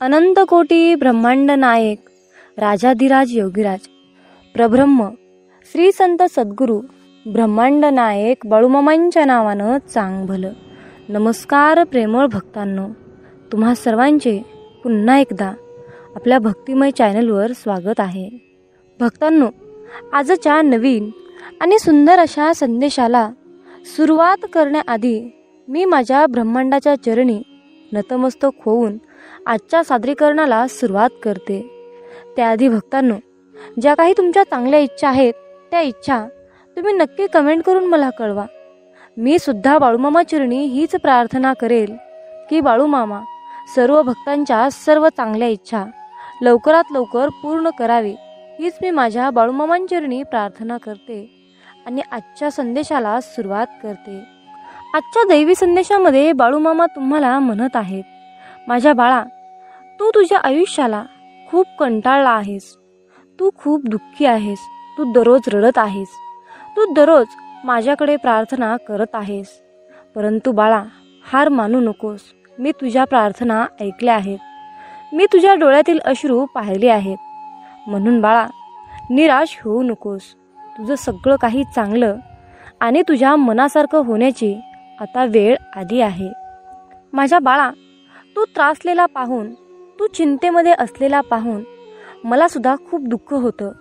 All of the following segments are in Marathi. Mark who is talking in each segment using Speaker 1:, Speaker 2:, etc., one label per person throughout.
Speaker 1: अनंत कोटी ब्रह्मांड नायक राजाधिराज योगीराज प्रब्रह्म श्री संत सद्गुरू ब्रह्मांड नायक बाळूमामांच्या नावानं चांग भलं. नमस्कार प्रेमळ भक्तांनो, तुम्हा सर्वांचे पुन्हा एकदा आपल्या भक्तिमय चॅनलवर स्वागत आहे. भक्तांनो, आजच्या नवीन आणि सुंदर अशा संदेशाला सुरुवात करण्याआधी मी माझ्या ब्रह्मांडाच्या चरणी नतमस्तक होऊन आजच्या सादरीकरणाला सुरुवात करते. त्याआधी भक्तांनो, ज्या काही तुमच्या चांगल्या इच्छा आहेत त्या इच्छा तुम्ही नक्की कमेंट करून मला कळवा. मी सुद्धा बाळूमामा चरणी हीच प्रार्थना करेल की बाळूमामा सर्व भक्तांच्या सर्व चांगल्या इच्छा लवकरात लवकर पूर्ण करावी, हीच मी माझ्या बाळूमामांचरणी प्रार्थना करते आणि आजच्या संदेशाला सुरुवात करते. आजच्या दैवी संदेशामध्ये बाळूमामा तुम्हाला म्हणत आहेत, माझ्या बाळा, तू तुझ्या आयुष्याला खूप कंटाळला आहेस, तू खूप दुःखी आहेस, तू दररोज रडत आहेस, तू दररोज माझ्याकडे प्रार्थना करत आहेस. परंतु बाळा, हार मानू नकोस. मी तुझ्या प्रार्थना ऐकल्या आहेत, मी तुझ्या डोळ्यातील अश्रू पाहिले आहेत. म्हणून बाळा, निराश होऊ नकोस. तुझं सगळं काही चांगलं आणि तुझ्या मनासारखं होण्याची आता वेळ आली आहे. माझ्या बाळा, तू त्रासलेला पाहून, तू चिंतेमध्ये असलेला पाहून मला सुद्धा खूप दुःख होतं.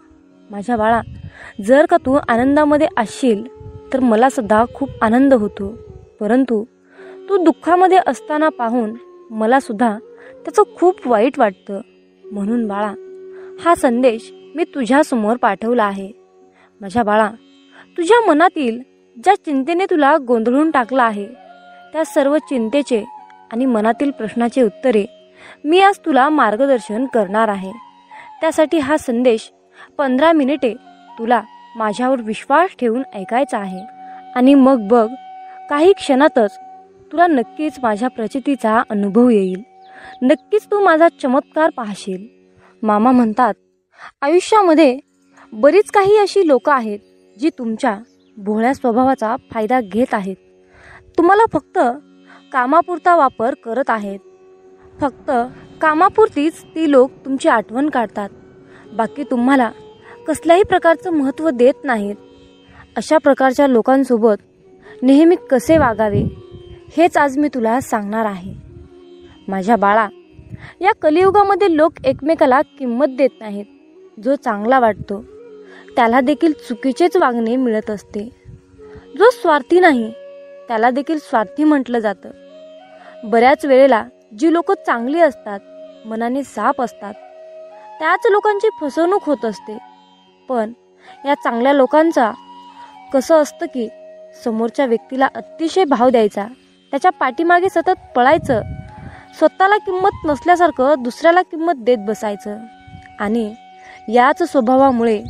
Speaker 1: माझ्या बाळा, जर का तू आनंदामध्ये असशील तर मला सुद्धा खूप आनंद होतो. परंतु तू दुःखामध्ये असताना पाहून मला सुद्धा त्याचं खूप वाईट वाटतं. म्हणून बाळा, हा संदेश मी तुझ्यासमोर पाठवला आहे. माझ्या बाळा, तुझ्या मनातील ज्या चिंतेने तुला गोंधळून टाकला आहे त्या सर्व चिंतेचे आणि मनातील प्रश्नाचे उत्तरे मी आज तुला मार्गदर्शन करणार आहे. त्यासाठी हा संदेश 15 मिनिटे तुला माझ्यावर विश्वास ठेवून ऐकायचा आहे. आणि मग बघ, काही क्षणातच तुला नक्कीच माझ्या प्रचितीचा अनुभव येईल. नक्कीच तू माझा चमत्कार पाहशील. मामा म्हणतात, आयुष्यामध्ये बरीच काही अशी लोक आहेत जी तुमच्या भोळ्या स्वभावाचा फायदा घेत आहेत. तुम्हाला फक्त कामापुरता वापर करत आहेत. फक्त कामापुरतीच ती लोक तुमची आठवण काढतात. बाकी तुम्हाला कसल्याही प्रकारचं महत्त्व देत नाहीत. अशा प्रकारच्या लोकांसोबत नेहमी कसे वागावे हेच आज मी तुला सांगणार आहे. माझ्या बाळा, या कलियुगामध्ये लोक एकमेकाला किंमत देत नाहीत. जो चांगला वाटतो त्याला देखील चुकीचेच वागणे मिळत असते. जो स्वार्थी नाही त्याला देखील स्वार्थी म्हटलं जातं. बऱ्याच वेळेला जी लोक चांगली असतात, मनाने साफ असतात, त्याच लोकांची फसवणूक होत असते. पण या चांगल्या लोकांचा कसं असतं की समोरच्या व्यक्तीला अतिशय भाव द्यायचा, त्याच्या पाठीमागे सतत पळायचं, स्वतःला किंमत नसल्यासारखं दुसऱ्याला किंमत देत बसायचं. आणि याच स्वभावामुळे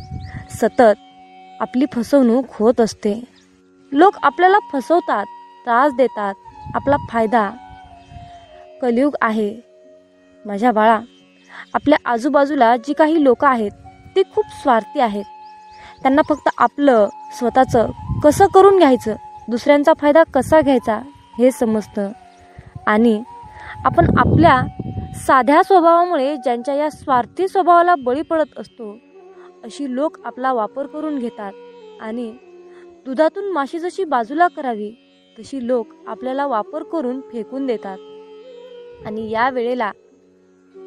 Speaker 1: सतत आपली फसवणूक होत असते. लोक आपल्याला फसवतात, त्रास देतात, आपला फायदा. कलियुग आहे. माझ्या बाळा, आपल्या आजूबाजूला जी काही लोक आहेत ती खूप स्वार्थी आहेत. त्यांना फक्त आपलं स्वतःचं कसं करून घ्यायचं, दुसऱ्यांचा फायदा कसा घ्यायचा हे समजतं. आणि आपण आपल्या साध्या स्वभावामुळे ज्यांच्या या स्वार्थी स्वभावाला बळी पडत असतो, अशी लोक आपला वापर करून घेतात. आणि दुधातून माशी जशी बाजूला करावी तशी लोक आपल्याला वापर करून फेकून देतात. आणि या वेळेला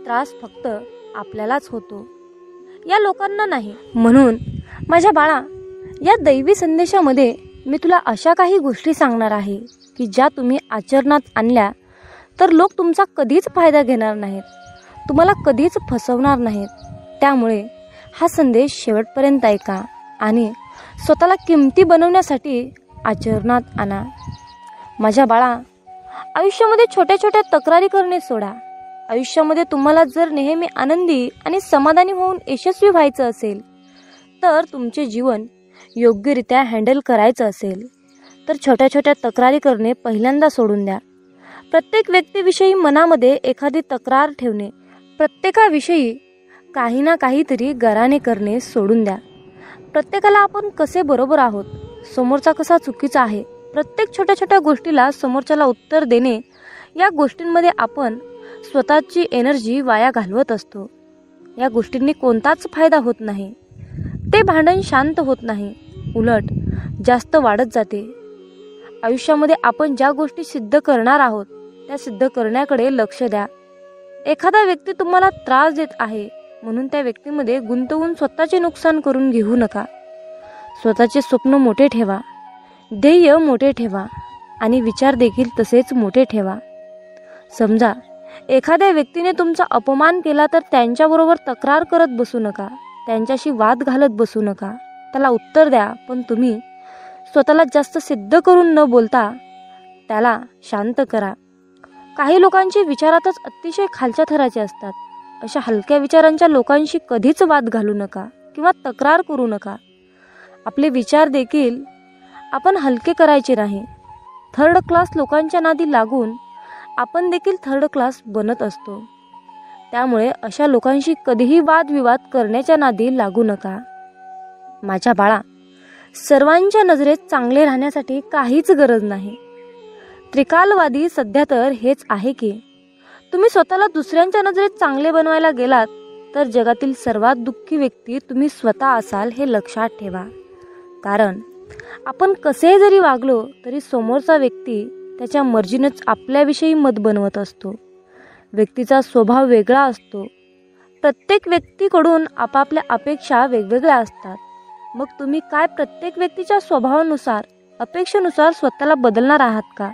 Speaker 1: त्रास फक्त आपल्यालाच होतो, या लोकांना नाही. म्हणून माझ्या बाळा, या दैवी संदेशामध्ये मी तुला अशा काही गोष्टी सांगणार आहे की ज्या तुम्ही आचरणात आणल्या तर लोक तुमचा कधीच फायदा घेणार नाहीत, तुम्हाला कधीच फसवणार नाहीत. त्यामुळे हा संदेश शेवटपर्यंत ऐका आणि स्वतःला किमती बनवण्यासाठी आचरणात आणा. माझ्या बाळा, आयुष्यामध्ये छोट्या छोट्या तक्रारी करणे सोडा. आयुष्यामध्ये तुम्हाला जर नेहमी आनंदी आणि समाधानी होऊन यशस्वी व्हायचं असेल, तर तुमचे जीवन योग्यरित्या हँडल करायचं असेल तर छोट्या छोट्या तक्रारी करणे पहिल्यांदा सोडून द्या. प्रत्येक व्यक्तीविषयी मनामध्ये एखादी तक्रार ठेवणे, प्रत्येकाविषयी काही ना काहीतरी गराणे करणे सोडून द्या. प्रत्येकाला आपण कसे बरोबर आहोत, समोरचा कसा चुकीचा आहे, प्रत्येक छोट्या छोट्या गोष्टीला समोरच्याला उत्तर देणे, या गोष्टींमध्ये आपण स्वतःची एनर्जी वाया घालवत असतो. या गोष्टींनी कोणताच फायदा होत नाही. ते भांडण शांत होत नाही, उलट जास्त वाढत जाते. आयुष्यामध्ये आपण ज्या गोष्टी सिद्ध करणार आहोत त्या सिद्ध करण्याकडे लक्ष द्या. एखादा व्यक्ती तुम्हाला त्रास देत आहे म्हणून त्या व्यक्तीमध्ये गुंतवून स्वतःचे नुकसान करून घेऊ नका. स्वतःचे स्वप्न मोठे ठेवा, ध्येय मोठे ठेवा आणि विचार देखील तसेच मोठे ठेवा. समजा एखाद्या व्यक्तीने तुमचा अपमान केला तर त्यांच्याबरोबर तक्रार करत बसू नका, त्यांच्याशी वाद घालत बसू नका. त्याला उत्तर द्या, पण तुम्ही स्वतःला जास्त सिद्ध करून न बोलता त्याला शांत करा. काही लोकांचे विचारातच अतिशय खालच्या थराचे असतात. अशा हलक्या विचारांच्या लोकांशी कधीच वाद घालू नका किंवा तक्रार करू नका. आपले विचार देखील आपण हलके करायचे नाही. थर्ड क्लास लोकांच्या नादी लागून आपण देखील थर्ड क्लास बनत असतो. त्यामुळे अशा लोकांशी कधीही वादविवाद करण्याच्या नादी लागू नका. माझ्या बाळा, सर्वांच्या नजरेत चांगले राहण्यासाठी काहीच गरज नाही. त्रिकालवादी सध्या तर हेच आहे की तुम्ही स्वतःला दुसऱ्यांच्या नजरेत चांगले बनवायला गेलात तर जगातील सर्वात दुःखी व्यक्ती तुम्ही स्वतः असाल हे लक्षात ठेवा. कारण आपण कसे जरी वागलो तरी समोरचा व्यक्ती त्याच्या मर्जीनेच आपल्याविषयी मत बनवत असतो. व्यक्तीचा स्वभाव वेगळा असतो. प्रत्येक व्यक्तीकडून आपापल्या अपेक्षा वेगवेगळ्या असतात. मग तुम्ही काय प्रत्येक व्यक्तीच्या स्वभावानुसार, अपेक्षेनुसार स्वतःला बदलणार आहात का?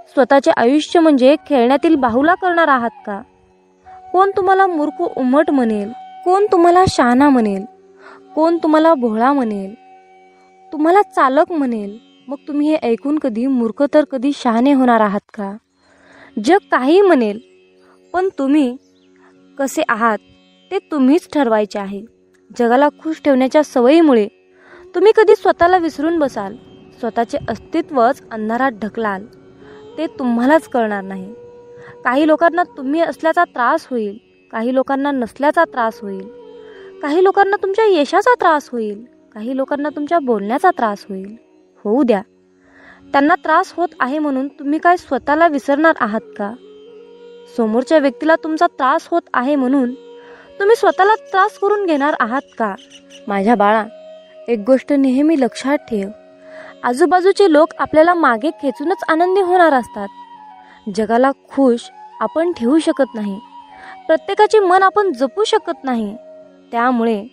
Speaker 1: स्वतःचे आयुष्य म्हणजे खेळण्यातील बाहुला करणार आहात का? कोण तुम्हाला मूर्ख उमट म्हणेल, कोण तुम्हाला शहाणा म्हणेल, कोण तुम्हाला भोळा म्हणेल, तुम्हाला चालक म्हणेल. मग तुम्ही हे ऐकून कधी मूर्ख तर कधी शहाणे होणार आहात का? जग काही म्हणेल, पण तुम्ही कसे आहात ते तुम्हीच ठरवायचे आहे. जगाला खुश ठेवण्याच्या सवयीमुळे तुम्ही कधी स्वतःला विसरून बसाल. स्वतःचे अस्तित्वच अंधारात ढकलाल. ते तुम्हालाच कळणार नाही. काही लोकांना तुम्ही असल्याचा त्रास होईल, काही लोकांना नसल्याचा त्रास होईल, काही लोकांना तुमच्या यशाचा त्रास होईल, काही लोकांना तुमच्या बोलण्याचा त्रास होईल. होऊ द्या. त्यांना त्रास होत आहे म्हणून तुम्ही काय स्वतःला विसरणार आहात का? समोरच्या व्यक्तीला तुमचा त्रास होत आहे म्हणून तुम्ही स्वतःला त्रास करून घेणार आहात का? माझ्या बाळा, एक गोष्ट नेहमी लक्षात ठेव. आजूबाजूचे लोक आपल्याला मागे खेचूनच आनंदी होणार असतात. जगाला खुश आपण ठेवू शकत नाही. प्रत्येकाचे मन आपण जपू शकत नाही. त्यामुळे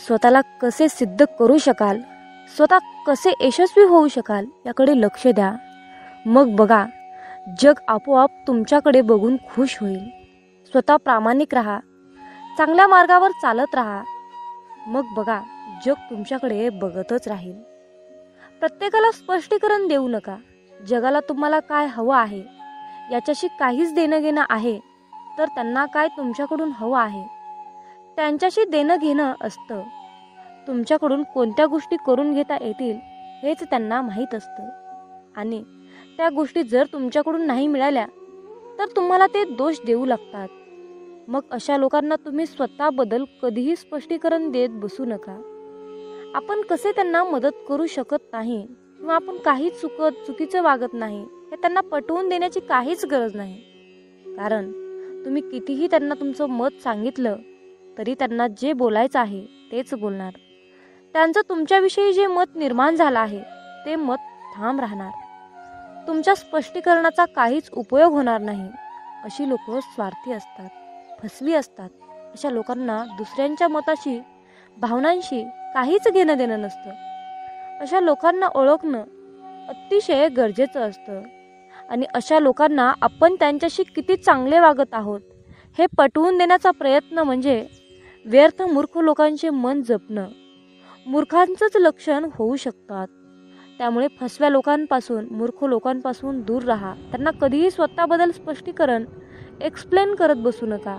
Speaker 1: स्वतःला कसे सिद्ध करू शकाल, स्वतः कसे यशस्वी होऊ शकाल याकडे लक्ष द्या. मग बघा, जग आपोआप तुमच्याकडे बघून खुश होईल. स्वतः प्रामाणिक राहा, चांगल्या मार्गावर चालत राहा. मग बघा, जग तुमच्याकडे बघतच राहील. प्रत्येकाला स्पष्टीकरण देऊ नका. जगाला तुम्हाला काय हवं आहे याच्याशी काहीच देणं घेणं आहे तर त्यांना काय तुमच्याकडून हवं आहे त्यांच्याशी देणं घेणं असतं. तुमच्याकडून कोणत्या गोष्टी करून घेता येतील हेच त्यांना माहीत असतं. आणि त्या गोष्टी जर तुमच्याकडून नाही मिळाल्या तर तुम्हाला ते दोष देऊ लागतात. मग अशा लोकांना तुम्ही स्वतःबद्दल कधीही स्पष्टीकरण देत बसू नका. आपण कसे त्यांना मदत करू शकत नाही किंवा आपण काही चुकीचं वागत नाही हे त्यांना पटवून देण्याची काहीच गरज नाही. कारण तुम्ही कितीही त्यांना तुमचं मत सांगितलं तरी त्यांना जे बोलायचं आहे तेच बोलणार. त्यांचं तुमच्याविषयी जे मत निर्माण झालं आहे ते मत ठाम राहणार. तुमच्या स्पष्टीकरणाचा काहीच उपयोग होणार नाही. अशी लोक स्वार्थी असतात, फसवी असतात. अशा लोकांना दुसऱ्यांच्या मताशी, भावनांशी काहीच घेणं देणं नसतं. अशा लोकांना ओळखणं अतिशय गरजेचं असतं. आणि अशा लोकांना आपण त्यांच्याशी किती चांगले वागत आहोत हे पटवून देण्याचा प्रयत्न म्हणजे व्यर्थ मूर्ख लोकांचे मन जपणं. मूर्खांचंच लक्षण होऊ शकतात. त्यामुळे फसव्या लोकांपासून, मूर्ख लोकांपासून दूर राहा. त्यांना कधीही स्वतःबद्दल स्पष्टीकरण एक्सप्लेन करत बसू नका.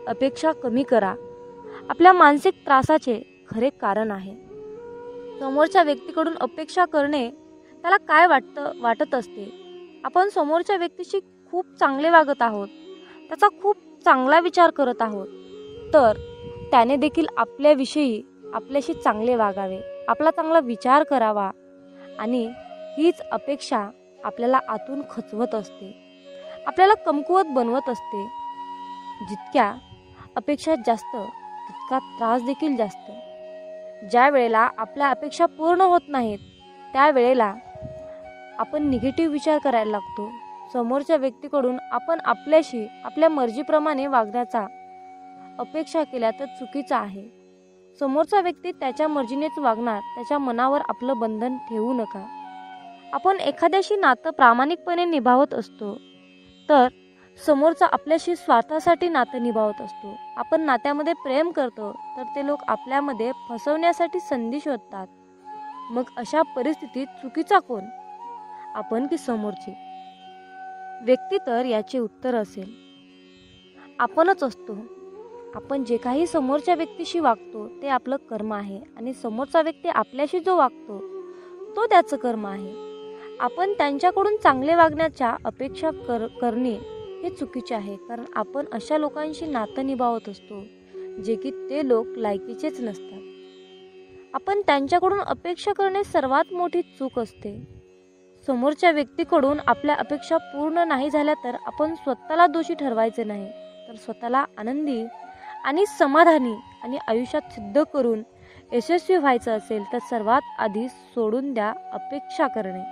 Speaker 1: अपेक्षा कमी करा. आपल्या मानसिक त्रासाचे खरे कारण आहे. समोरच्या व्यक्तीकडून अपेक्षा करणे त्याला काय वाटत असते. आपण समोरच्या व्यक्तीशी खूप चांगले वागत आहोत, त्याचा खूप चांगला विचार करत आहोत, तर त्याने देखील आपल्याविषयी आपल्याशी चांगले वागावे, आपला चांगला विचार करावा. आणि हीच अपेक्षा आपल्याला आतून खचवत असते. आपल्याला कमकुवत बनवत असते. जितक्या अपेक्षा जास्त तितका त्रास देखील जास्त. ज्या वेळेला आपल्या अपेक्षा पूर्ण होत नाहीत त्यावेळेला आपण निगेटिव्ह विचार करायला लागतो. समोरच्या व्यक्तीकडून आपण आपल्याशी आपल्या मर्जीप्रमाणे वागण्याचा अपेक्षा केल्या तर चुकीचं आहे. समोरचा व्यक्ती त्याच्या मर्जीनेच वागणार, त्याच्या मनावर आपलं बंधन ठेवू नका. आपण एखाद्याशी नातं प्रामाणिकपणे निभावत असतो तर समोरचा आपल्याशी स्वार्थासाठी नातं निभावत असतो. आपण नात्यामध्ये प्रेम करतो तर ते लोक आपल्यामध्ये फसवण्यासाठी संधी शोधतात. मग अशा परिस्थितीत चुकीचा कोण, आपण की समोरची व्यक्ती? तर याचे उत्तर असेल आपणच असतो. आपण जे काही समोरच्या व्यक्तीशी वागतो ते आपलं कर्म आहे आणि समोरचा व्यक्ती आपल्याशी जो वागतो तो त्याचं कर्म आहे. आपण त्यांच्याकडून चांगले वागण्याच्या अपेक्षा करणे हे चुकीचे आहे, कारण आपण अशा लोकांशी नातं निभावत असतो जे की ते लोक लायकीचेच नसतात. आपण त्यांच्याकडून अपेक्षा करणे सर्वात मोठी चूक असते. समोरच्या व्यक्तीकडून आपल्या अपेक्षा पूर्ण नाही झाल्या तर आपण स्वतःला दोषी ठरवायचे नाही, तर स्वतःला आनंदी आणि समाधानी आणि आयुष्यात सिद्ध करून यशस्वी व्हायचं असेल तर सर्वात आधी सोडून द्या अपेक्षा करणे.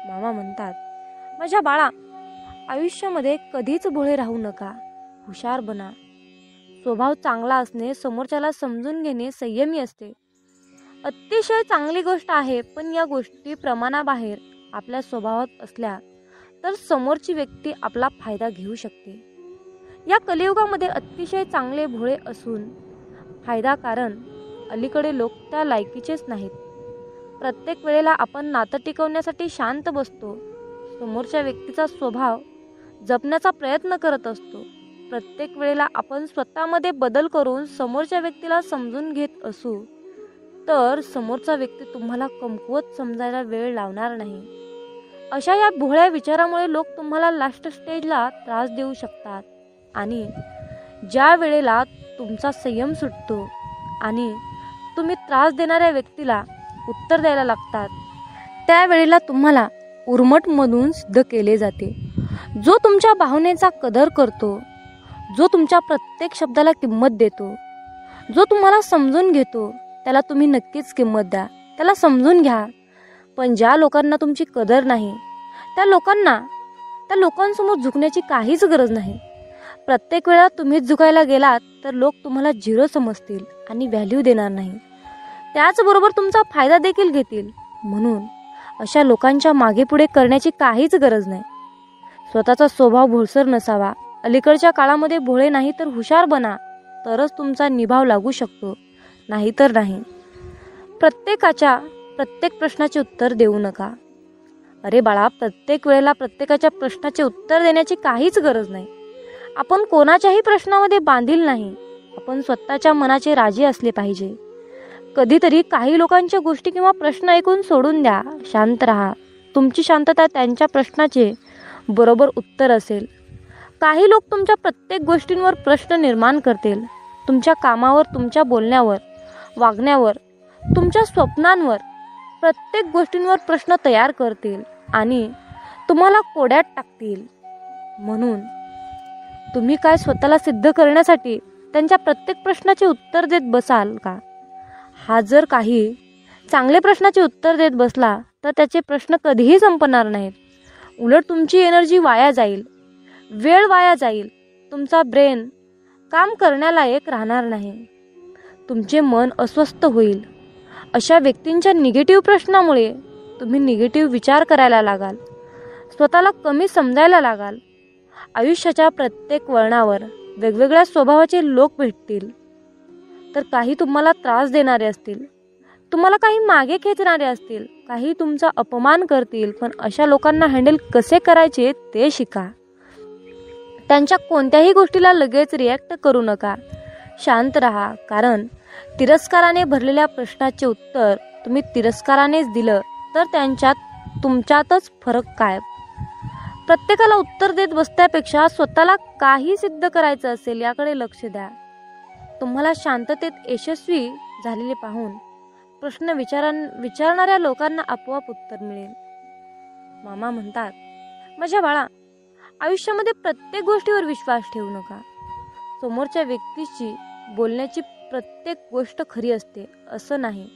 Speaker 1: मामा म्हणतात, माझ्या बाळा, आयुष्यामध्ये कधीच भोळे राहू नका, हुशार बना. स्वभाव चांगला असणे, समोरच्याला समजून घेणे संयमी असते. अतिशय चांगली गोष्ट आहे, पण या गोष्टी प्रमाणाबाहेर आपल्या स्वभावात असल्या तर समोरची व्यक्ती आपला फायदा घेऊ शकते. या कलियुगामध्ये अतिशय चांगले भोळे असून फायदा, कारण अलीकडे लोक त्या लायकीचेच नाहीत. प्रत्येक वेळेला आपण नातं टिकवण्यासाठी शांत बसतो, समोरच्या व्यक्तीचा स्वभाव जपण्याचा प्रयत्न करत असतो. प्रत्येक वेळेला आपण स्वतःमध्ये बदल करून समोरच्या व्यक्तीला समजून घेत असू तर समोरचा व्यक्ती तुम्हाला कमकुवत समजायला वेळ लावणार नाही. अशा या भोळ्या विचारामुळे लोक तुम्हाला लास्ट स्टेजला त्रास देऊ शकतात आणि ज्या वेळेला तुमचा संयम सुटतो आणि तुम्ही त्रास देणाऱ्या व्यक्तीला उत्तर द्यायला लागतात त्यावेळेला तुम्हाला उर्मटमधून सिद्ध केले जाते. जो तुमच्या भावनेचा कदर करतो, जो तुमच्या प्रत्येक शब्दाला किंमत देतो, जो तुम्हाला समजून घेतो त्याला तुम्ही नक्कीच किंमत द्या, त्याला समजून घ्या. पण ज्या लोकांना तुमची कदर नाही त्या लोकांसमोर झुकण्याची काहीच गरज नाही. प्रत्येक वेळा तुम्हीच झुकायला गेलात तर लोक तुम्हाला झिरो समजतील आणि व्हॅल्यू देणार नाही. त्याचबरोबर तुमचा फायदा देखील घेतील. म्हणून अशा लोकांच्या मागे पुढे करण्याची काहीच गरज नाही. स्वतःचा स्वभाव भोळसर नसावा. अलीकडच्या काळामध्ये भोळे नाही तर हुशार बना, तरच तुमचा निभाव लागू शकतो, नाहीतर नाही. प्रत्येक प्रश्नाचे उत्तर देऊ नका. अरे बाळा, प्रत्येक वेळेला प्रत्येकाच्या प्रश्नाचे उत्तर देण्याची काहीच गरज नाही. आपण कोणाच्याही प्रश्नामध्ये बांधील नाही. आपण स्वतःच्या मनाचे राजे असले पाहिजे. कधीतरी काही लोकांच्या गोष्टी किंवा प्रश्न ऐकून सोडून द्या, शांत राहा. तुमची शांतता त्यांच्या प्रश्नाचे बरोबर उत्तर असेल. काही लोक तुमच्या प्रत्येक गोष्टींवर प्रश्न निर्माण करतील. तुमच्या कामावर, तुमच्या बोलण्यावर, वागण्यावर, तुमच्या स्वप्नांवर, प्रत्येक गोष्टींवर प्रश्न तयार करतील आणि तुम्हाला कोड्यात टाकतील. म्हणून तुम्ही काय स्वतःला सिद्ध करण्यासाठी त्यांच्या प्रत्येक प्रश्नाचे उत्तर देत बसाल का? हा जर काही चांगले प्रश्नाचे उत्तर देत बसला तर त्याचे प्रश्न कधीही संपणार नाहीत. उलट तुमची एनर्जी वाया जाईल, वेळ वाया जाईल, तुमचा ब्रेन काम करण्यालायक राहणार नाही, तुमचे मन अस्वस्थ होईल. अशा व्यक्तींच्या निगेटिव्ह प्रश्नामुळे तुम्ही निगेटिव्ह विचार करायला लागाल, स्वतःला कमी समजायला लागाल. आयुष्याच्या प्रत्येक वळणावर वेगवेगळ्या स्वभावाचे लोक भेटतील. तर काही तुम्हाला त्रास देणारे असतील, तुम्हाला काही मागे खेचणारे असतील, काही तुमचा अपमान करतील. पण अशा लोकांना हँडल कसे करायचे ते शिका. त्यांच्या कोणत्याही गोष्टीला लगेच रिॲक्ट करू नका, शांत राहा. कारण तिरस्काराने भरलेल्या प्रश्नाचे उत्तर तुम्ही तिरस्कारानेच दिलं तर तुमच्यातच फरक काय? प्रत्येकाला उत्तर देत बसण्यापेक्षा स्वतःला काही सिद्ध करायचं असेल याकडे लक्ष द्या. तुम्हाला शांततेत यशस्वी झालेले पाहून प्रश्न विचारणाऱ्या लोकांना आपोआप उत्तर मिळेल. मामा म्हणतात, माझ्या बाळा, आयुष्यामध्ये प्रत्येक गोष्टीवर विश्वास ठेवू नका. समोरच्या व्यक्तीची बोलण्याची प्रत्येक गोष्ट खरी असते असं नाही.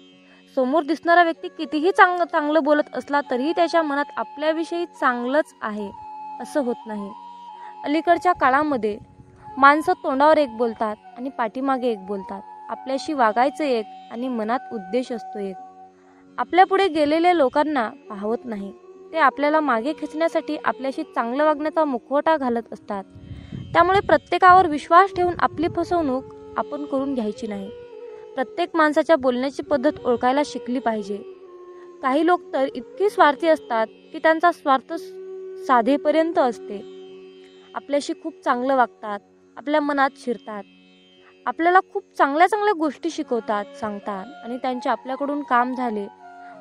Speaker 1: समोर दिसणारा व्यक्ती कितीही चांगलं बोलत असला तरीही त्याच्या मनात आपल्याविषयी चांगलंच आहे असं होत नाही. अलीकडच्या काळामध्ये माणसं तोंडावर एक बोलतात आणि पाठीमागे एक बोलतात. आपल्याशी वागायचं एक आणि मनात उद्देश असतो एक. आपल्या पुढे गेलेल्या लोकांना पाहवत नाही. ते आपल्याला मागे खेचण्यासाठी आपल्याशी चांगलं वागण्याचा मुखवटा घालत असतात. त्यामुळे प्रत्येकावर विश्वास ठेवून आपली फसवणूक आपण करून घ्यायची नाही. प्रत्येक माणसाच्या बोलण्याची पद्धत ओळखायला शिकली पाहिजे. काही लोक तर इतके स्वार्थी असतात की त्यांचा स्वार्थ साधेपर्यंत असते. आपल्याशी खूप चांगलं वागतात, आपल्या मनात शिरतात, आपल्याला खूप चांगल्या गोष्टी शिकवतात, सांगतात आणि त्यांचे आपल्याकडून काम झाले,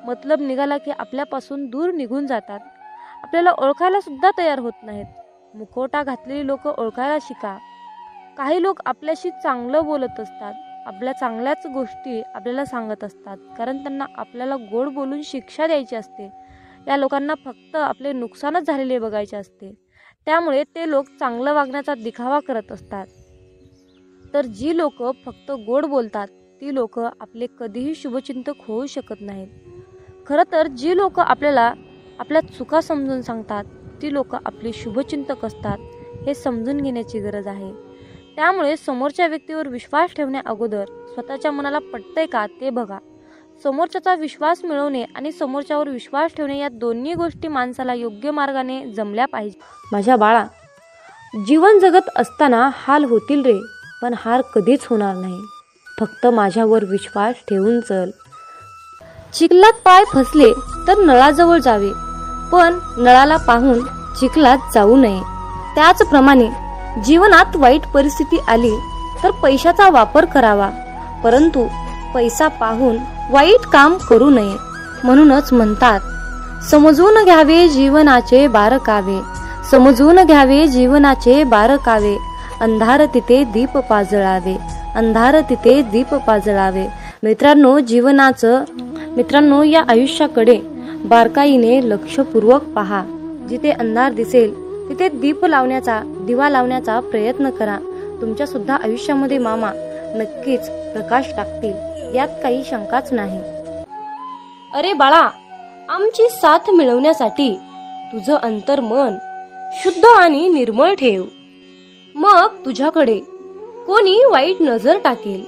Speaker 1: मतलब निघाला की आपल्यापासून दूर निघून जातात. आपल्याला ओळखायला सुद्धा तयार होत नाहीत. मुखवटा घातलेली लोक ओळखायला शिका. काही लोक आपल्याशी चांगलं बोलत असतात, आपल्या चांगल्याच गोष्टी आपल्याला सांगत असतात, कारण त्यांना आपल्याला गोड बोलून शिक्षा द्यायची असते. या लोकांना फक्त आपले नुकसानच झालेले बघायचे असते. त्यामुळे ते लोक चांगलं वागण्याचा दिखावा करत असतात. तर जी लोक फक्त गोड बोलतात ती लोक आपले कधीही शुभचिंतक होऊ शकत नाहीत. खरं तर जी लोक आपल्याला आपल्या चुका समजून सांगतात ती लोक आपली शुभचिंतक असतात हे समजून घेण्याची गरज आहे. त्यामुळे समोरच्या व्यक्तीवर विश्वास ठेवण्या अगोदर स्वतःच्या मनाला पटतंय का ते बघा. समोरच्याचा विश्वास मिळवणे आणि समोरच्यावर विश्वास ठेवणे या दोन्ही गोष्टी माणसाला योग्य मार्गाने जमल्या पाहिजे. माझ्या बाळा, जीवन जगत असताना हाल होतील रे, पण हार कधीच होणार नाही. फक्त माझ्यावर विश्वास ठेवून चल. चिखलात पाय फसले तर नळाजवळ जावे, पण नळाला पाहून चिखलात जाऊ नये. त्याचप्रमाणे जीवनात वाईट परिस्थिती आली तर पैशाचा वापर करावा, परंतु पैसा पाहून वाईट काम करू नये. म्हणूनच म्हणतात, समजून घ्यावे जीवनाचे बारकावे, समजून घ्यावे जीवनाचे बारकावे, अंधार तिथे दीप पाजळावे, अंधार तिथे दीप पाजळावे. मित्रांनो या आयुष्याकडे बारकाईने लक्षपूर्वक पहा. जिथे अंधार दिसेल तिथे दिवा लावण्याचा प्रयत्न करा. तुमच्या सुद्धा आयुष्यामध्ये मामा नक्कीच प्रकाश टाकतील, यात काही शंकाच नाही. अरे बाळा, आमची साथ मिळवण्यासाठी तुझं अंतर्मन शुद्ध आणि निर्मळ ठेव. मग तुझ्याकडे कोणी वाईट नजर टाकेल,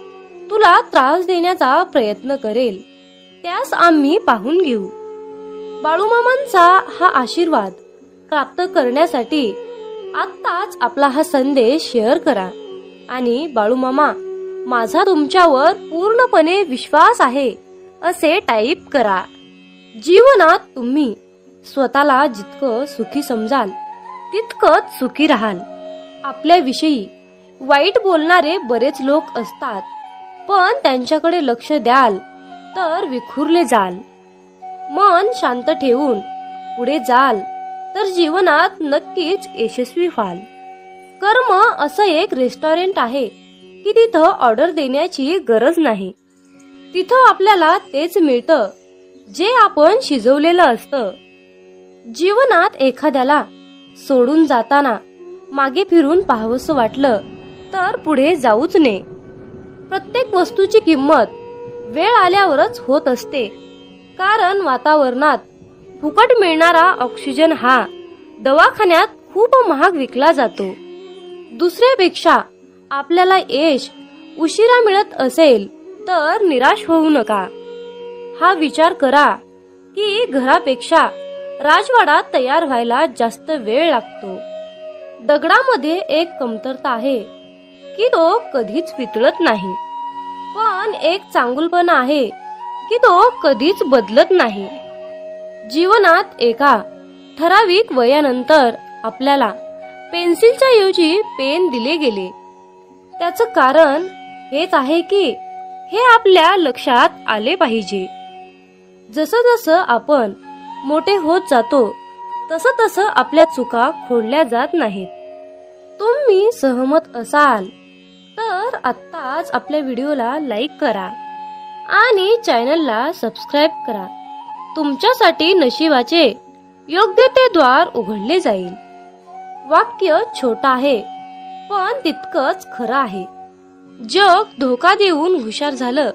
Speaker 1: तुला त्रास देण्याचा प्रयत्न करेल, त्यास आम्ही पाहून घेऊ. बाळूमामांचा हा आशीर्वाद प्राप्त करण्यासाठी आत्ताच आपला हा संदेश शेअर करा आणि बाळूमामा, माझा तुमच्यावर पूर्णपणे विश्वास आहे असे टाईप करा. जीवनात तुम्ही स्वतःला जितकं सुखी समजाल तितकंच सुखी राहाल. आपल्याविषयी वाईट बोलणारे बरेच लोक असतात, पण त्यांच्याकडे लक्ष द्याल तर विखुरले जाल. मन शांत ठेवून पुढे जाल तर जीवनात नक्कीच यशस्वी व्हाल. कर्म असं एक रेस्टॉरंट आहे की तिथं ऑर्डर देण्याची गरज नाही. तिथं आपल्याला तेच मिळतं जे आपण शिजवलेलं असतं. जीवनात एखाद्याला सोडून जाताना मागे फिरून पाहावंसं वाटलं तर पुढे जाऊच नये. प्रत्येक वस्तूची किंमत वेळ आल्यावरच होत असते, कारण वातावरणात फुकट मिळणारा ऑक्सिजन हा दवाखान्यात खूप महाग विकला जातो. दुसऱ्यापेक्षा आपल्याला यश उशिरा मिळत असेल तर निराश होऊ नका. हा विचार करा की घरापेक्षा राजवाडा तयार व्हायला जास्त वेळ लागतो. दगडामध्ये एक कमतरता आहे की तो कधीच पितळत नाही, पण एक चांगुलपणा आहे की तो कधीच बदलत नाही. जीवनात एका ठराविक वयानंतर आपल्याला पेन्सिलच्या ऐवजी पेन दिले गेले. त्याचं कारण हेच आहे की हे आपल्या लक्षात आले पाहिजे. जसं जसं आपण मोठे होत जातो तसं तसं आपल्या चुका खोडल्या जात नाहीत. तुम्ही सहमत असाल तर आत्ताच आपल्या व्हिडिओला लाईक करा आणि चॅनलला सबस्क्राईब करा. तुमच्यासाठी नशिबाचे योग्य ते द्वार उघडले जाईल. वाक्य छोटं आहे पण तितकंच खरं आहे. जग धोका देऊन हुशार झालं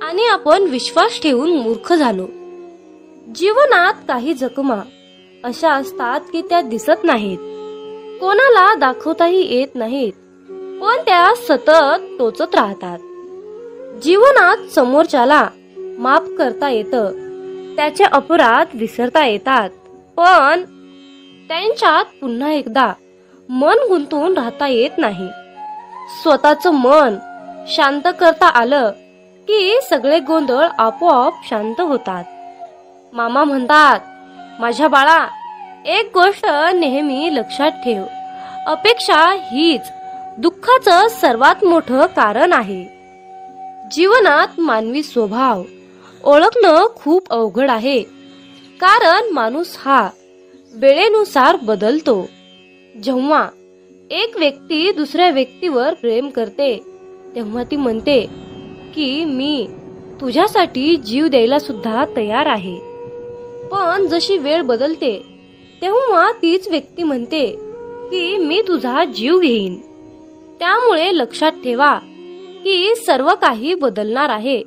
Speaker 1: आणि आपण विश्वास ठेवून मूर्ख झालो. जीवनात काही जखमा अशा असतात की त्या दिसत नाहीत, कोणाला दाखवताही येत नाहीत, पण त्या सतत टोचत राहतात. जीवनात समोरच्याला माफ करता येतं, त्याचे अपराध विसरता येतात, पण त्यांच्यात पुन्हा एकदा मन गुंतून राहता येत नाही. स्वतःचं मन शांत करता आलं की सगळे गोंधळ आपोआप शांत होतात. मामा म्हणतात, माझ्या बाळा, एक गोष्ट नेहमी लक्षात ठेव, अपेक्षा हीच दुःखाचं सर्वात मोठं कारण आहे. जीवनात मानवी स्वभाव ओळखणं खूप अवघड आहे, कारण माणूस हा वेळेनुसार बदलतो. जेव्हा एक व्यक्ती दुसऱ्या व्यक्तीवर प्रेम करते तेव्हा ती म्हणते की मी तुझ्यासाठी जीव द्यायला सुद्धा तयार आहे. पण जशी वेळ बदलते तेव्हा तीच व्यक्ती म्हणते की मी तुझा जीव घेईन. त्यामुळे लक्षात ठेवा की सर्व काही बदलणार आहे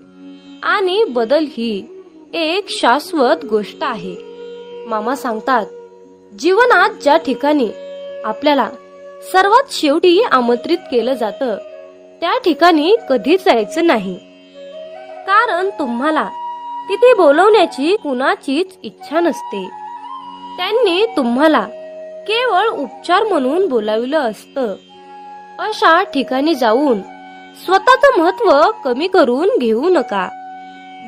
Speaker 1: आणि बदल ही एक शाश्वत गोष्ट आहे. मामा सांगतात, जीवनात ज्या ठिकाणी आपल्याला सर्वात शेवटी आमंत्रित केलं जातं त्या ठिकाणी कधीच जायचं नाही, कारण तुम्हाला तिथे बोलवण्याची कुणाचीच इच्छा नसते. त्यांनी तुम्हाला केवळ उपचार म्हणून बोलाविलं असतं. अशा ठिकाणी जाऊन स्वतःचं महत्त्व कमी करून घेऊ नका.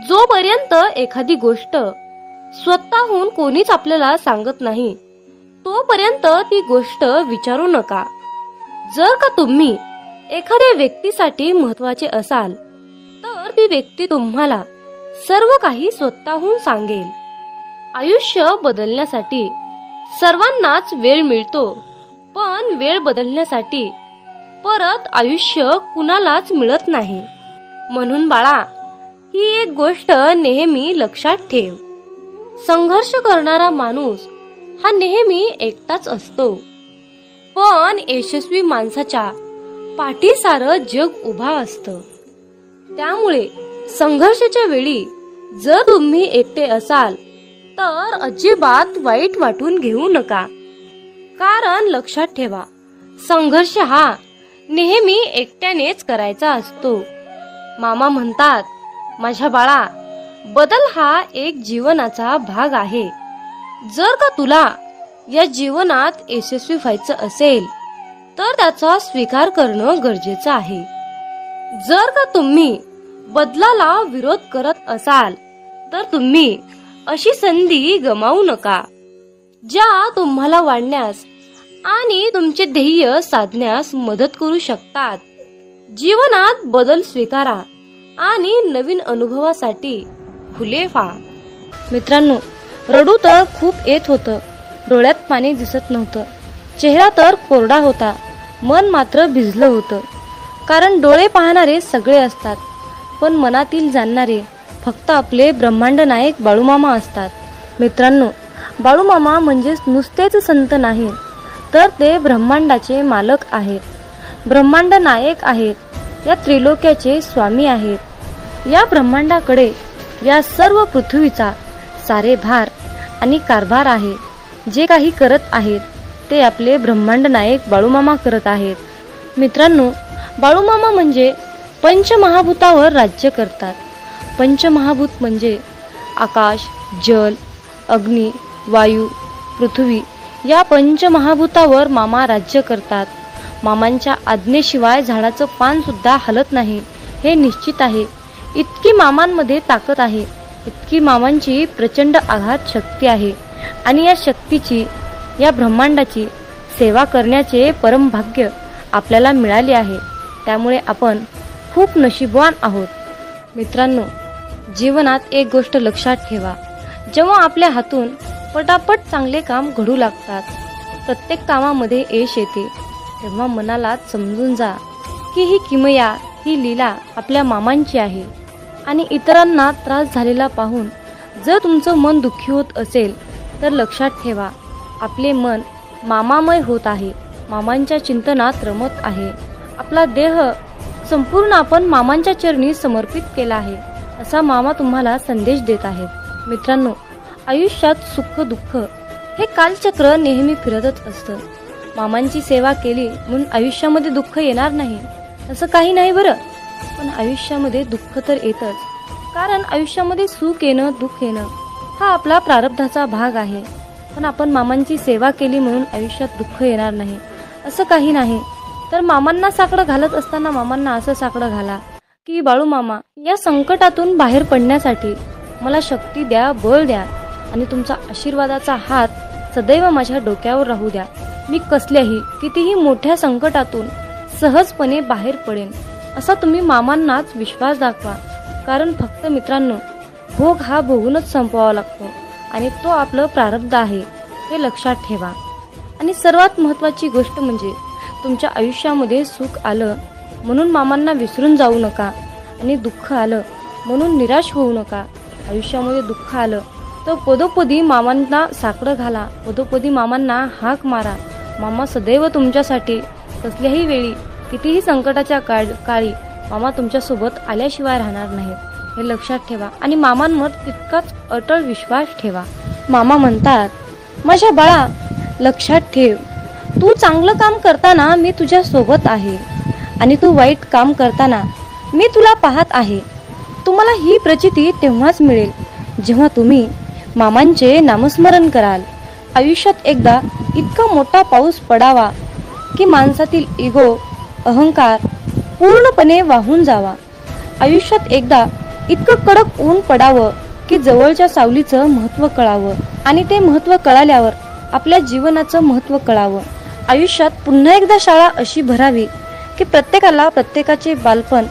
Speaker 1: जोपर्यंत एखादी गोष्ट स्वतःहून कोणीच आपल्याला सांगत नाही तोपर्यंत ती गोष्ट विचारू नका. जर का तुम्ही एखाद्या व्यक्तीसाठी महत्त्वाचे असाल तर ती व्यक्ती तुम्हाला सर्व काही स्वतःहून सांगेल. आयुष्य बदलण्यासाठी सर्वांनाच वेळ मिळतो, पण वेळ बदलण्यासाठी परत आयुष्य कुणालाच मिळत नाही. म्हणून बाळा, ही एक गोष्ट नेहमी लक्षात ठेव, संघर्ष करणारा माणूस हा नेहमी एकटाच असतो, पण यशस्वी माणसाच्या पाठी सारं जग उभा असतं. त्यामुळे संघर्षाच्या वेळी जर तुम्ही एकटे असाल तर अजिबात वाईट वाटून घेऊ नका, कारण लक्षात ठेवा, संघर्ष हा नेहमी एकट्यानेच करायचा असतो. मामा म्हणतात, माझ्या बाळा, बदल हा एक जीवनाचा भाग आहे. जर का तुला या जीवनात यशस्वी व्हायचं असेल तर त्याचा स्वीकार करणं गरजेचं आहे. जर का तुम्ही बदलाला विरोध करत असाल तर तुम्ही अशी संधी गमावू नका, ज्या तुम्हाला वाढण्यास आणि तुमचे ध्येय साधण्यास मदत करू शकतात. जीवनात बदल स्वीकारा आणि नवीन अनुभवासाठी खुले व्हा. मित्रांनो, रडू तर खूप येत होतं, डोळ्यात पाणी दिसत नव्हतं, चेहरा तर कोरडा होता, मन मात्र भिजलं होतं. कारण डोळे पाहणारे सगळे असतात, पण मनातील जाणणारे फक्त आपले ब्रह्मांड नायक बाळूमामा असतात. मित्रांनो, बाळूमामा म्हणजेच नुसतेच संत नाही, तर ते ब्रह्मांडाचे मालक आहेत, ब्रह्मांड नायक आहेत, या त्रिलोक्याचे स्वामी आहेत. या ब्रह्मांडाकडे या सर्व पृथ्वीचा सारे भार आणि कारभार आहे. जे काही करत आहेत ते आपले ब्रह्मांड नायक बाळूमामा करत आहेत. मित्रांनो, बाळूमामा म्हणजे पंचमहाभूतावर राज्य करतात. पंचमहाभूत म्हणजे आकाश, जल, अग्नी, वायू, पृथ्वी या पंचमहाभूतावर मामा राज्य करतात. मामांच्या आज्ञेशिवाय झाडाचं पान सुद्धा हलत नाही हे निश्चित आहे. इतकी मामांमध्ये ताकद आहे, इतकी मामांची प्रचंड आघात शक्ती आहे, आणि या शक्तीची, या ब्रह्मांडाची सेवा करण्याचे परम भाग्य आपल्याला मिळाले आहे. त्यामुळे आपण खूप नशीबवान आहोत. मित्रांनो, जीवनात एक गोष्ट लक्षात ठेवा, जेव्हा आपल्या हातून पटापट चांगले काम घडू लागतात, प्रत्येक कामामध्ये यश येते, तेव्हा मनाला समजून जा की ही किमया, ही लीला आपल्या मामांची आहे. आणि इतरांना त्रास झालेला पाहून जर तुमचं मन दुःखी होत असेल तर लक्षात ठेवा, आपले मन मामामय होत आहे, मामांच्या चिंतनात रमत आहे. आपला देह संपूर्ण आपण मामांच्या चरणी समर्पित केला आहे, असा मामा तुम्हाला संदेश देत आहेत. मित्रांनो, आयुष्यात सुख दुःख हे कालचक्र नेहमी फिरतच असतं. मामांची सेवा केली म्हणून आयुष्यामध्ये दुःख येणार नाही असं काही नाही बरं. पण आयुष्यामध्ये दुःख तर येतच, कारण आयुष्यामध्ये सुख येणं दुःख येणं हा आपला प्रारब्धाचा भाग आहे. पण आपण मामांची सेवा केली म्हणून आयुष्यात दुःख येणार नाही असं काही नाही. तर मामांना साकडं घालत असताना मामांना असं साकडं घाला की बाळू मामा, या संकटातून बाहेर पडण्यासाठी मला शक्ती द्या, बळ द्या आणि तुमचा आशीर्वादाचा हात सदैव माझ्या डोक्यावर राहू द्या. मी कसल्याही कितीही मोठ्या संकटातून सहजपणे बाहेर पडेन असा तुम्ही मामांनाच विश्वास दाखवा. कारण फक्त मित्रांनो, भोग हा भोगूनच संपवावा लागतो आणि तो आपलं प्रारब्ध आहे हे लक्षात ठेवा. आणि सर्वात महत्त्वाची गोष्ट म्हणजे तुमच्या आयुष्यामध्ये सुख आलं म्हणून मामांना विसरून जाऊ नका आणि दुःख आलं म्हणून निराश होऊ नका. आयुष्यामध्ये दुःख आलं तर पदोपदी मामांना साकडं घाला, पदोपदी मामांना हाक मारा. मामा सदैव तुमच्यासाठी कसल्याही वेळी कितीही संकटाच्या काळी मामा तुमच्यासोबत आल्याशिवाय राहणार नाहीत हे लक्षात ठेवा. आणि मामांवर तितकाच अटळ विश्वास ठेवा. मामा म्हणतात, माझ्या बाळा लक्षात ठेव, तू चांगलं काम करताना मी तुझ्या सोबत आहे आणि तू वाईट काम करताना मी तुला पाहत आहे. तुम्हाला ही प्रचिती तेव्हाच मिळेल जेव्हा तुम्ही मामांचे नामस्मरण कराल. आयुष्यात एकदा इतका मोठा पाऊस पडावा की माणसातील इगो, अहंकार पूर्णपणे वाहून जावा. आयुष्यात एकदा इतकं कडक ऊन पडावं की जवळच्या सावलीचं महत्त्व कळावं आणि ते महत्त्व कळाल्यावर आपल्या जीवनाचं महत्त्व कळावं. आयुष्यात पुन्हा एकदा शाळा अशी भरावी की प्रत्येकाला प्रत्येकाचे बालपण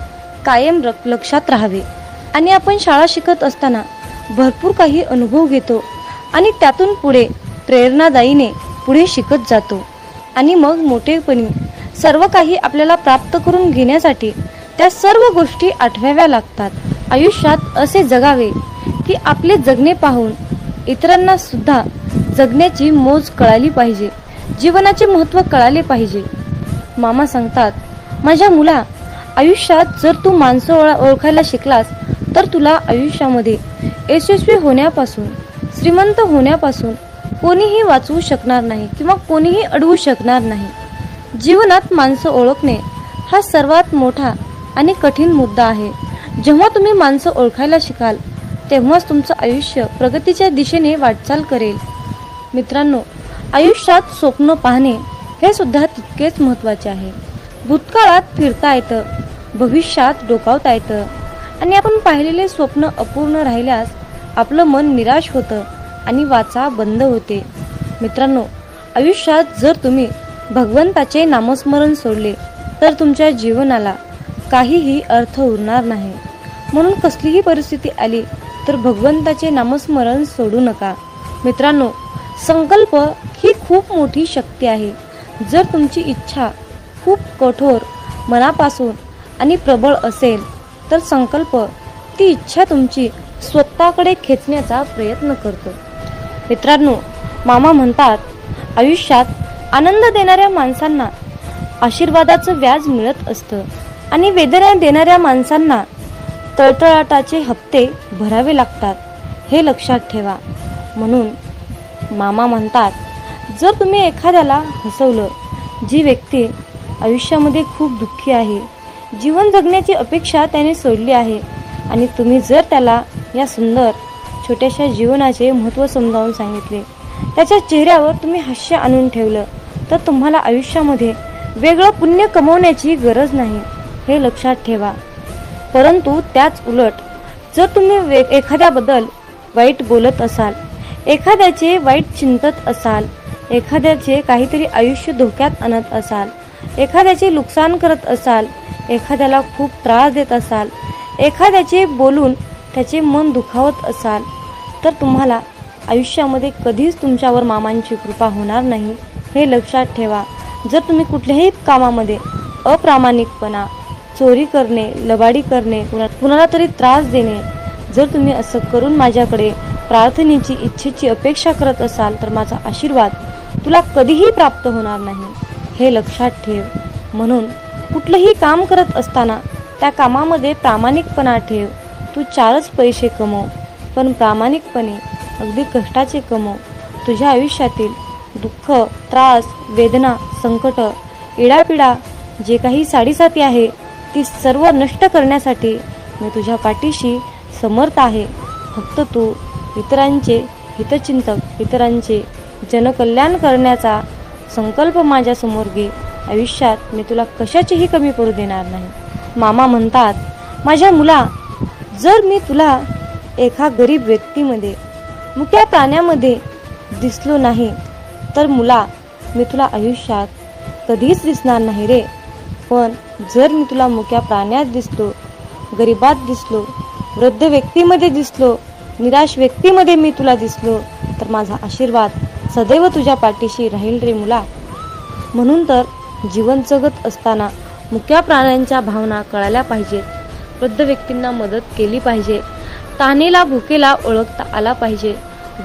Speaker 1: कायम लक्षात राहावे. आणि आपण शाळा शिकत असताना भरपूर काही अनुभव घेतो आणि त्यातून पुढे प्रेरणादायीने पुढे शिकत जातो. आणि मग मोठेपणी सर्व काही आपल्याला प्राप्त करून घेण्यासाठी त्या सर्व गोष्टी आठवाव्या लागतात. आयुष्यात असे जगावे की आपले जगणे पाहून इतरांना सुद्धा जगण्याची मोज कळाली पाहिजे, जीवनाचे महत्त्व कळाले पाहिजे. मामा सांगतात, माझ्या मुला, आयुष्यात जर तू माणसं ओळखायला शिकलास तर तुला आयुष्यामध्ये यशस्वी होण्यापासून, श्रीमंत होण्यापासून कोणीही वाचवू शकणार नाही किंवा कोणीही अडवू शकणार नाही. जीवनात माणसं ओळखणे हा सर्वात मोठा आणि कठीण मुद्दा आहे. जेव्हा तुम्ही माणसं ओळखायला शिकाल तेव्हाच तुमचं आयुष्य प्रगतीच्या दिशेने वाटचाल करेल. मित्रांनो, आयुष्यात स्वप्न पाहणे हे सुद्धा तितकेच महत्त्वाचे आहे. भूतकाळात फिरता येतं, भविष्यात डोकावता येतं आणि आपण पाहिलेले स्वप्न अपूर्ण राहिल्यास आपलं मन निराश होतं आणि वाचा बंद होते. मित्रांनो, आयुष्यात जर तुम्ही भगवंताचे नामस्मरण सोडले तर तुमच्या जीवनाला काहीही अर्थ उरणार नाही. म्हणून कसलीही परिस्थिती आली तर भगवंताचे नामस्मरण सोडू नका. मित्रांनो, संकल्प ही खूप मोठी शक्ती आहे. जर तुमची इच्छा खूप कठोर, मनापासून आणि प्रबळ असेल तर संकल्प ती इच्छा तुमची स्वतःकडे खेचण्याचा प्रयत्न करतो. मित्रांनो, मामा म्हणतात, आयुष्यात आनंद देणाऱ्या माणसांना आशीर्वादाचं व्याज मिळत असतं आणि वेदना देणाऱ्या माणसांना तळतळाटाचे हप्ते भरावे लागतात हे लक्षात ठेवा. म्हणून मामा म्हणतात, जर तुम्ही एखाद्याला हसवलं, जी व्यक्ती आयुष्यामध्ये खूप दुःखी आहे, जीवन जगण्याची अपेक्षा त्याने सोडली आहे आणि तुम्ही जर त्याला या सुंदर छोट्याशा जीवनाचे महत्त्व समजावून सांगितले, त्याच्या चेहऱ्यावर तुम्ही हास्य आणून ठेवलं तर तुम्हाला आयुष्यामध्ये वेगळं पुण्य कमवण्याची गरज नाही हे लक्षात ठेवा. परंतु त्याच उलट जर तुम्ही एखाद्याबद्दल वाईट बोलत असाल, एखाद्याचे वाईट चिंतत असाल, एखाद्याचे काहीतरी आयुष्य धोक्यात आणत असाल, एखाद्याचे नुकसान करत असाल, एखाद्याला खूप त्रास देत असाल, एखाद्याचे बोलून त्याचे मन दुखावत असाल तर तुम्हाला आयुष्यामध्ये कधीच तुमच्यावर मामांची कृपा होणार नाही हे लक्षात ठेवा. जर तुम्ही कुठल्याही कामामध्ये अप्रामाणिकपणा, चोरी करणे, लबाडी करणे, कुणाला तरी त्रास देणे, जर तुम्ही असं करून माझ्याकडे प्रार्थनेची, इच्छेची अपेक्षा करत असाल तर माझा आशीर्वाद तुला कधीही प्राप्त होणार नाही, हे लक्षात ठेव. म्हणून कुठलंही काम करत असताना त्या कामामध्ये प्रामाणिकपणा ठेव. तू 4च पैसे कमव, पण प्रामाणिकपणे अगदी कष्टाचे कमव. तुझ्या आयुष्यातील दुःख, त्रास, वेदना, संकट, इडापिडा, जे काही साडीसाती आहे, ती सर्व नष्ट करण्यासाठी मी तुझ्या पाठीशी समर्थ आहे. फक्त तू इतरांचे हितचिंतक, इतरांचे जनकल्याण करण्याचा संकल्प माझ्यासमोर घे. आयुष्यात मी तुला कशाचीही कमी पडू देणार नाही. मामा म्हणतात, माझ्या मुला, जर मी तुला एका गरीब व्यक्तीमध्ये, मुक्या प्राण्यामध्ये दिसलो नाही, तर मुला, मी तुला आयुष्यात कधीच दिसणार नाही रे. पण जर मी तुला मुक्या प्राण्यात दिसलो, गरिबात दिसलो, वृद्ध व्यक्तीमध्ये दिसलो, निराश व्यक्तीमध्ये मी तुला दिसलो, तर माझा आशीर्वाद सदैव तुझ्या पाठीशी राहील रे मुला. म्हणून तर जीवन जगत असताना मुक्या प्राण्यांच्या भावना कळायला पाहिजेत. वृद्ध व्यक्तींना मदत केली पाहिजे. तहानेला भुकेला ओळखता आला पाहिजे.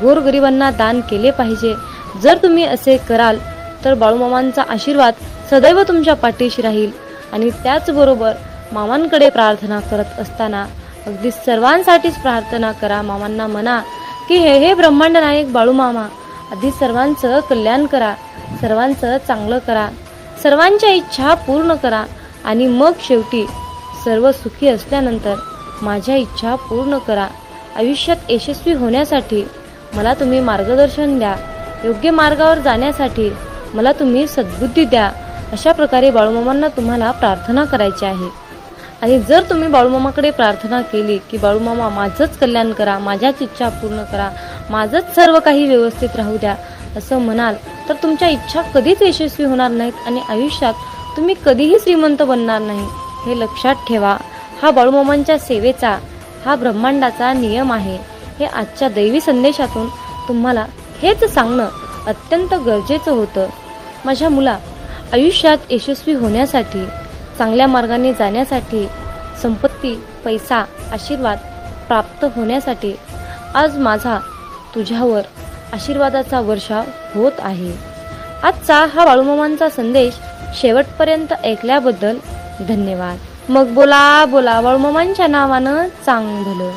Speaker 1: गोरगरिबांना दान केले पाहिजे. जर तुम्ही असे कराल तर बाळूमामांचा आशीर्वाद सदैव तुमच्या पाठीशी राहील. आणि त्याचबरोबर मामांकडे प्रार्थना करत असताना अगदी सर्वांसाठीच प्रार्थना करा. मामांना म्हणा की हे ब्रह्मांड नायक बाळूमामा, आधी सर्वांचं कल्याण करा, सर्वांचं चांगलं करा, सर्वांच्या इच्छा पूर्ण करा, आणि मग शेवटी सर्व सुखी असल्यानंतर माझ्या इच्छा पूर्ण करा. आयुष्यात यशस्वी होण्यासाठी मला तुम्ही मार्गदर्शन द्या. योग्य मार्गावर जाण्यासाठी मला तुम्ही सद्बुद्धी द्या. अशा प्रकारे बाळूमामांना तुम्हाला प्रार्थना करायची आहे. आणि जर तुम्ही बाळूमामाकडे प्रार्थना केली की बाळूमामा माझंच कल्याण करा, माझ्याच इच्छा पूर्ण करा, माझंच सर्व काही व्यवस्थित राहू द्या, असं म्हणाल तर तुमच्या इच्छा कधीच यशस्वी होणार नाहीत आणि आयुष्यात तुम्ही कधीही श्रीमंत बनणार नाही. हे लक्षात ठेवा. हा बाळूमामांच्या सेवेचा, हा ब्रह्मांडाचा नियम आहे. हे आजच्या दैवी संदेशातून तुम्हाला हेच सांगणं अत्यंत गरजेचं होतं. माझ्या मुला, आयुष्यात यशस्वी होण्यासाठी, चांगल्या मार्गाने जाण्यासाठी, संपत्ती, पैसा, आशीर्वाद प्राप्त होण्यासाठी आज माझा तुझ्यावर आशीर्वादाचा वर्षाव होत आहे. आजचा हा बाळूमामांचा संदेश शेवटपर्यंत ऐकल्याबद्दल धन्यवाद. मग बोला बोला बाळूमामांच्या नावानं चांग भलं.